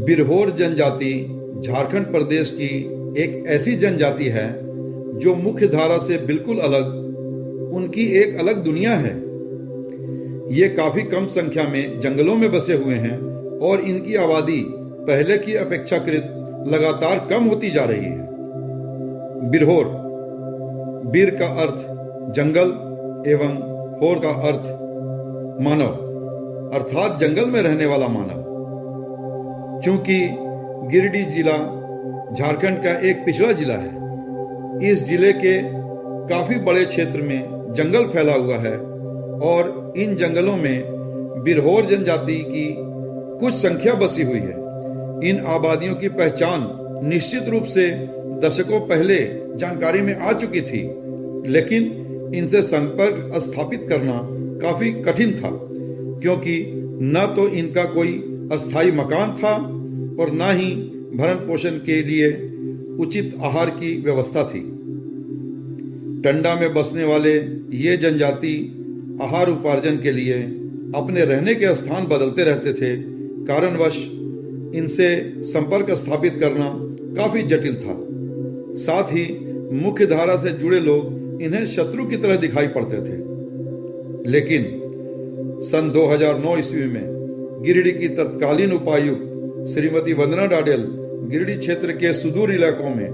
बिरहोर जनजाति झारखंड प्रदेश की एक ऐसी जनजाति है जो मुख्य धारा से बिल्कुल अलग, उनकी एक अलग दुनिया है। ये काफी कम संख्या में जंगलों में बसे हुए हैं और इनकी आबादी पहले की अपेक्षाकृत लगातार कम होती जा रही है। बिरहोर, बीर का अर्थ जंगल एवं होर का अर्थ मानव, अर्थात जंगल में रहने वाला मानव। चूंकि गिरिडीह जिला झारखंड का एक पिछड़ा जिला है, इस जिले के काफी बड़े क्षेत्र में जंगल फैला हुआ है और इन जंगलों में बिरहोर जनजाति की कुछ संख्या बसी हुई है। इन आबादियों की पहचान निश्चित रूप से दशकों पहले जानकारी में आ चुकी थी, लेकिन इनसे संपर्क स्थापित करना काफी कठिन था, क्योंकि न तो इनका कोई अस्थायी मकान था और न ही भरण पोषण के लिए उचित आहार की व्यवस्था थी। टंडा में बसने वाले ये जनजाति आहार उपार्जन के लिए अपने रहने के स्थान बदलते रहते थे। कारणवश इनसे संपर्क स्थापित करना काफी जटिल था। साथ ही मुख्य धारा से जुड़े लोग इन्हें शत्रु की तरह दिखाई पड़ते थे। लेकिन सन 2009 ईस्वी में गिरिडीह की तत्कालीन उपायुक्त श्रीमती वंदना डाडेल गिरिडीह क्षेत्र के सुदूर इलाकों में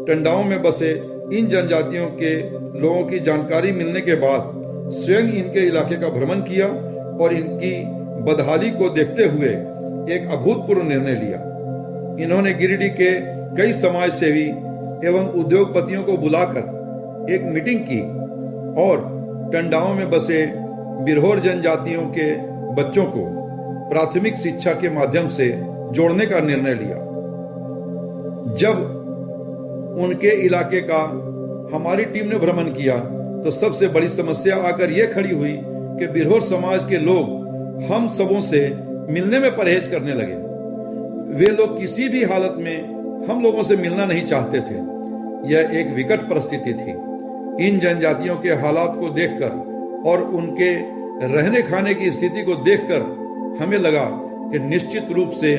टंडाओं में बसे इन जनजातियों के लोगों की जानकारी मिलने के बाद स्वयं इनके इलाके का भ्रमण किया और इनकी बदहाली को देखते हुए एक अभूतपूर्व निर्णय लिया। इन्होंने गिरिडीह के कई समाज सेवी एवं उद्योगपतियों को बुलाकर एक मीटिंग की और टंडाओं में बसे बिरहोर जनजातियों के बच्चों को प्राथमिक शिक्षा के माध्यम से जोड़ने का निर्णय लिया। जब उनके इलाके का हमारी टीम ने भ्रमण किया तो सबसे बड़ी समस्या आकर यह खड़ी हुई कि बिरहोर समाज के लोग हम सबों से मिलने में परहेज करने लगे। वे लोग किसी भी हालत में हम लोगों से मिलना नहीं चाहते थे। यह एक विकट परिस्थिति थी। इन जनजातियों के हालात को देखकर और उनके रहने खाने की स्थिति को देखकर हमें लगा कि निश्चित रूप से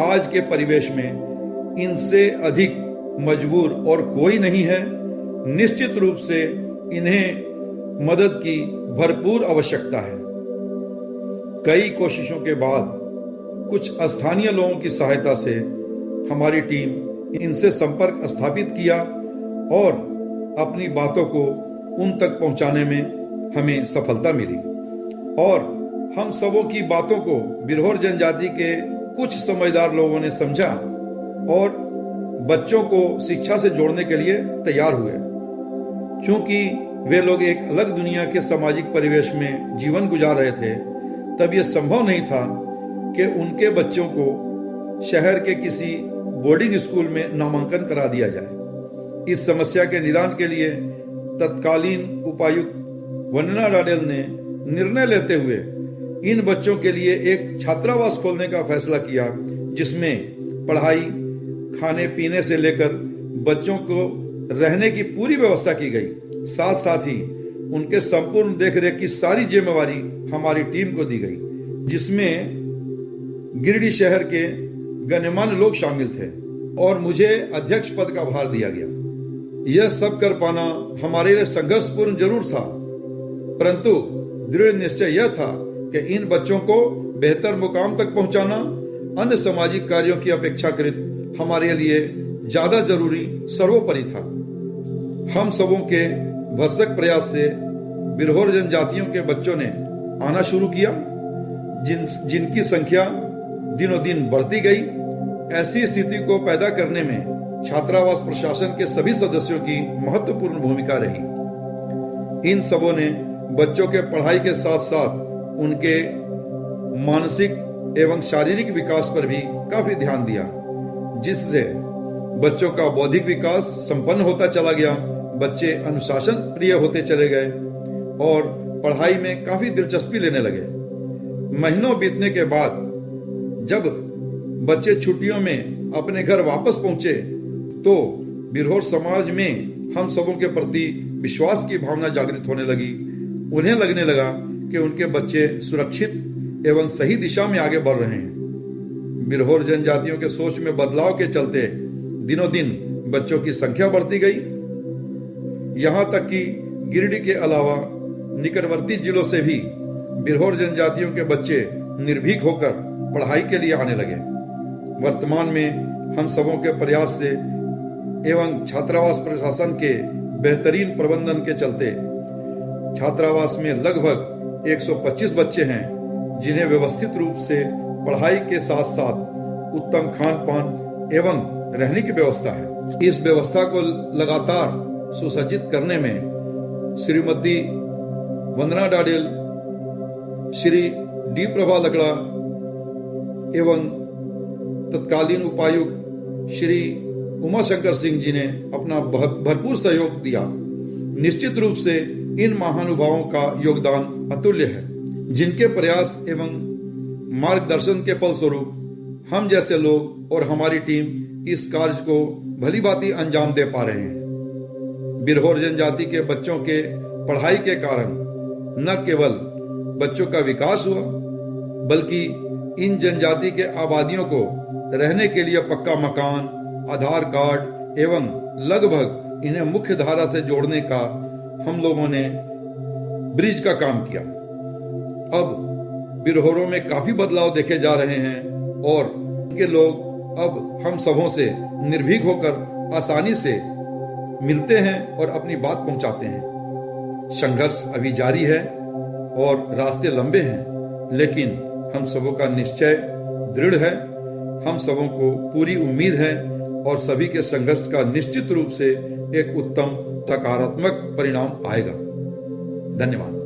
आज के परिवेश में इनसे अधिक मजबूर और कोई नहीं है। निश्चित रूप से इन्हें मदद की भरपूर आवश्यकता है। कई कोशिशों के बाद कुछ स्थानीय लोगों की सहायता से हमारी टीम इनसे संपर्क स्थापित किया और अपनी बातों को उन तक पहुंचाने में हमें सफलता मिली और हम सबों की बातों को बिरहोर जनजाति के कुछ समझदार लोगों ने समझा और बच्चों को शिक्षा से जोड़ने के लिए तैयार हुए। क्योंकि वे लोग एक अलग दुनिया के सामाजिक परिवेश में जीवन गुजार रहे थे, तब यह संभव नहीं था कि उनके बच्चों को शहर के किसी बोर्डिंग स्कूल में नामांकन करा दिया जाए। इस समस्या के निदान के लिए तत्कालीन उपायुक्त वंदना डाडेल ने निर्णय लेते हुए इन बच्चों के लिए एक छात्रावास खोलने का फैसला किया, जिसमें पढ़ाई, खाने पीने से लेकर बच्चों को रहने की पूरी व्यवस्था की गई। साथ साथ ही उनके संपूर्ण देखरेख की सारी जिम्मेवारी हमारी टीम को दी गई, जिसमें गिरिडीह शहर के गणमान्य लोग शामिल थे और मुझे अध्यक्ष पद का भार दिया गया। यह सब कर पाना हमारे लिए संघर्षपूर्ण जरूर था, परंतु दृढ़ निश्चय यह था कि इन बच्चों को बेहतर मुकाम तक पहुंचाना अन्य सामाजिक कार्यों की अपेक्षाकृत हमारे लिए ज्यादा जरूरी सर्वोपरि था। हम सबों के भरसक प्रयास से बिरहोर जनजातियों के बच्चों ने आना शुरू किया, जिनकी संख्या दिनों दिन बढ़ती गई। ऐसी स्थिति को पैदा करने में छात्रावास प्रशासन के सभी सदस्यों की महत्वपूर्ण भूमिका रही। इन सबों ने बच्चों के पढ़ाई के साथ साथ उनके मानसिक एवं शारीरिक विकास पर भी काफी ध्यान दिया, जिससे बच्चों का बौद्धिक विकास संपन्न होता चला गया। बच्चे अनुशासन प्रिय होते चले गए और पढ़ाई में काफी दिलचस्पी लेने लगे। महीनों बीतने के बाद जब बच्चे छुट्टियों में अपने घर वापस पहुंचे तो बिरहोर समाज में हम सबों के प्रति विश्वास की भावना जागृत होने लगी। उन्हें लगने लगा कि उनके बच्चे सुरक्षित एवं सही दिशा में आगे बढ़ रहे हैं। बिरहोर जनजातियों के सोच में बदलाव के चलते दिनों दिन बच्चों की संख्या बढ़ती गई। यहां तक कि गिरिडीह के अलावा निकटवर्ती जिलों से भी बिरहोर जनजातियों के बच्चे निर्भीक होकर पढ़ाई के लिए आने लगे। वर्तमान में हम सबों के प्रयास से एवं छात्रावास प्रशासन के बेहतरीन प्रबंधन के चलते छात्रावास में लगभग 125 बच्चे हैं, जिन्हें व्यवस्थित रूप से पढ़ाई के साथ साथ उत्तम खान पान एवं रहने की व्यवस्था है। इस व्यवस्था को लगातार सुसज्जित करने में श्रीमती वंदना डाडेल, श्री डी प्रभा लकड़ा एवं तत्कालीन उपायुक्त श्री उमाशंकर सिंह जी ने अपना भरपूर सहयोग दिया। निश्चित रूप से इन महानुभावों का योगदान अतुल्य है, जिनके प्रयास एवं मार्गदर्शन के फलस्वरूप हम जैसे लोग और हमारी टीम इस कार्य को भली भांति अंजाम दे पा रहे हैं। बिरहोर जनजाति के बच्चों के पढ़ाई के कारण न केवल बच्चों का विकास हुआ, बल्कि इन जनजाति के आबादियों को रहने के लिए पक्का मकान, आधार कार्ड एवं लगभग इन्हें मुख्य धारा से जोड़ने का हम लोगों ने ब्रिज का काम किया। अब बिरहोरों में काफी बदलाव देखे जा रहे हैं और इनके लोग अब हम सबों से निर्भीक होकर आसानी से मिलते हैं और अपनी बात पहुंचाते हैं। संघर्ष अभी जारी है और रास्ते लंबे हैं, लेकिन हम सबों का निश्चय दृढ़ है। हम सबों को पूरी उम्मीद है और सभी के संघर्ष का निश्चित रूप से एक उत्तम सकारात्मक परिणाम आएगा। धन्यवाद।